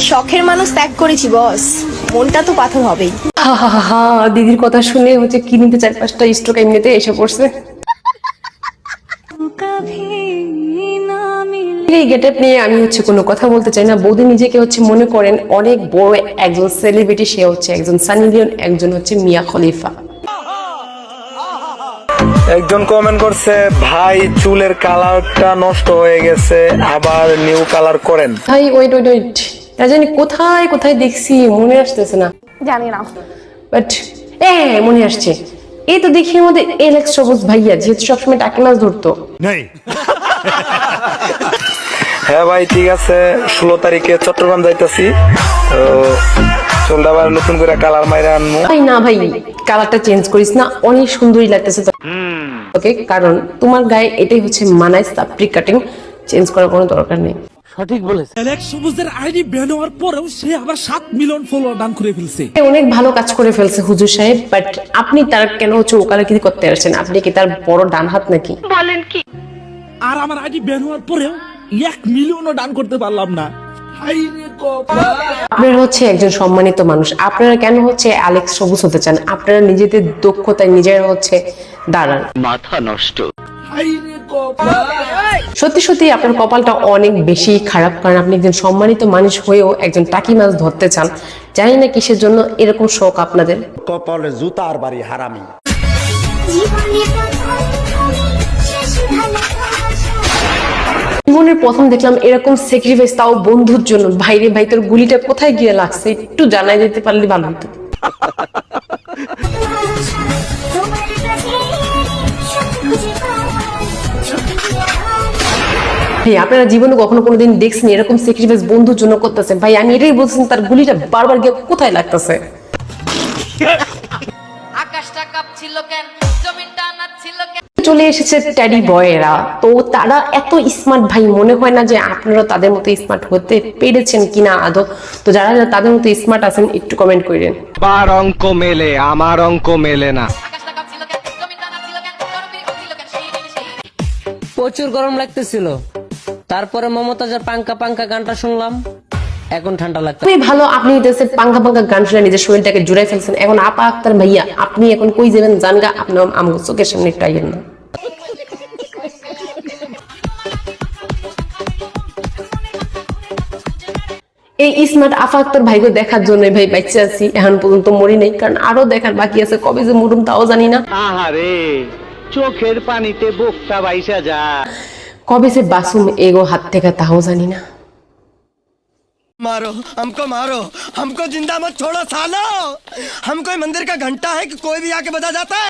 শখের মানুষ ত্যাগ করেছি বস, মনটা তো পাথর হবেই। হা হা হা হা, দিদির কথা শুনে হচ্ছে কি নিতে 4-5টা স্ট্রোক এমনিতে এসে পড়ছে। এই গেটআপ নিয়ে আমি হচ্ছে কোনো কথা বলতে চাই না। বৌদি নিজেকে হচ্ছে মনে করেন অনেক বড় একজন সেলিব্রিটি, সে হচ্ছে একজন সানি লিওন, একজন হচ্ছে মিয়া খলিফা। একজন কমেন্ট করছে, ভাই চুলের কালারটা নষ্ট হয়ে গেছে, আবার নিউ কালার করেন। ভাই ওয়েট ওয়েট ওয়েট, না জানি কোথায় কোথায় দেখছি, মনে আসতেছে না, জানি না। বাট মনে আসছে। এই তো দেখি এর মধ্যে এলেক্স সবুজ ভাইয়া, যেহেতু সবসময় টাকি মাছ ধরতো। হ্যাঁ ভাই ঠিক আছে, 16 তারিখে চট্টগ্রাম যাইতাছি, তো চুলটা আবার নতুন করে কালার মাইরা আনবো। ভাই না ভাই, কালারটা চেঞ্জ করিস না, অনেক সুন্দরই লাগতেছে তো। ওকে, কারণ তোমার গায়ে এটাই হচ্ছে মানায়, সাপ্রি কাটিং চেঞ্জ করার কোনো দরকার নেই। সঠিক বলেছে। এলেক্স সবুজের আইডি ব্যান হওয়ার পরেও সে আবার 7 মিলিয়ন ফলোয়ার ডান করে ফেলছে। অনেক ভালো কাজ করে ফেলছে হুজুর সাহেব, বাট আপনি তার কেন হচ্ছে ওকালতি করতে আসছেন? আপনি কি তার বড় ডান হাত নাকি? বলেন কি? আর আমার আইডি ব্যান হওয়ার পরেও 1 মিলিয়নও ডান করতে পারলাম না। আপনারা হচ্ছে একজন সম্মানিত মানুষ, আপনারা কেন হচ্ছে অ্যালেক্স সবুজ হতে চান? আপনারা নিজেদের দক্ষতায় নিজেরা হচ্ছে দাঁড়ান। মাথা নষ্ট। সত্যি সত্যি আপনার কপালটা অনেক বেশি খারাপ, কারণ আপনি একজন সম্মানিত মানুষ হয়েও একজন টাকি মাছ ধরতে চান। জানি না কিসের জন্য এরকম শখ আপনাদের। কপালে জুতার বাড়ি হারামি। জীবনের প্রথম দেখলাম এরকম স্যাক্রিফাইস, তাও বন্ধুর জন্য। ভাইরে ভাই, তোর গুলিটা কোথায় গিয়ে লাগছে একটু জানাই দিতে পারলে ভালো হতো। ভাই আপনারা জীবনে কখনো কোনোদিন দেখছেন এরকম স্যাক্রিফাইস বন্ধুর জন্য করতেছে? ভাই আমি এটাই বলছেন, তার গুলিটা বারবার গিয়ে কোথায় লাগতেছে। আকাশটা কাঁপছিল কেন, জমিনটা নাচছিল কেন। চলে এসেছে ট্যাডি বয়েরা, তো তারা এত স্মার্ট ভাই, মনে হয় না যে আপনারা তাদের মতো স্মার্ট হতে পেরেছেন কিনা আদৌ। তো যারা যারা তাদের মতো স্মার্ট আছেন একটু কমেন্ট করেন। বার অঙ্ক মেলে, আমার অঙ্ক মেলে না। আকাশটা কাঁপছিল কেন, জমিনটা নাচছিল কেন, জনপ্রিয় হচ্ছিল কেন, সেই দিন সেই প্রচুর গরম লাগতেছিল, তারপরে মমতাজের পাঙ্কা পাঙ্কা গানটা শুনলাম, এখন ঠান্ডা লাগছে। খুবই ভালো, আপনি দেশের পাঙ্কা পাঙ্কা গান শুনে নিজের শরীরটাকে জুড়াই ফেলছেন। এখন আপা আক্তার ভাইয়া, আপনি এখন কই যাবেন জানগা? আপনি আমার চোখের সামনে একটু আইয়েন না। এই স্মার্ট আফা আক্তার ভাইকে দেখার জন্য ভাই বাচ্চা আছি, এখন পর্যন্ত মরি নাই, কারণ আরো দেখার বাকি আছে। কবে যে মরুম তাও জানি না। আহারে, চোখের পানিতে বোকটা বাইসা যা। কবে যে বাসুম এগো হাত থেকে তাও জানি না। मारो हमको जिंदा मत छोड़ो सालो। हम कोई मंदिर का घंटा है कि कोई भी आके बजा जाता है।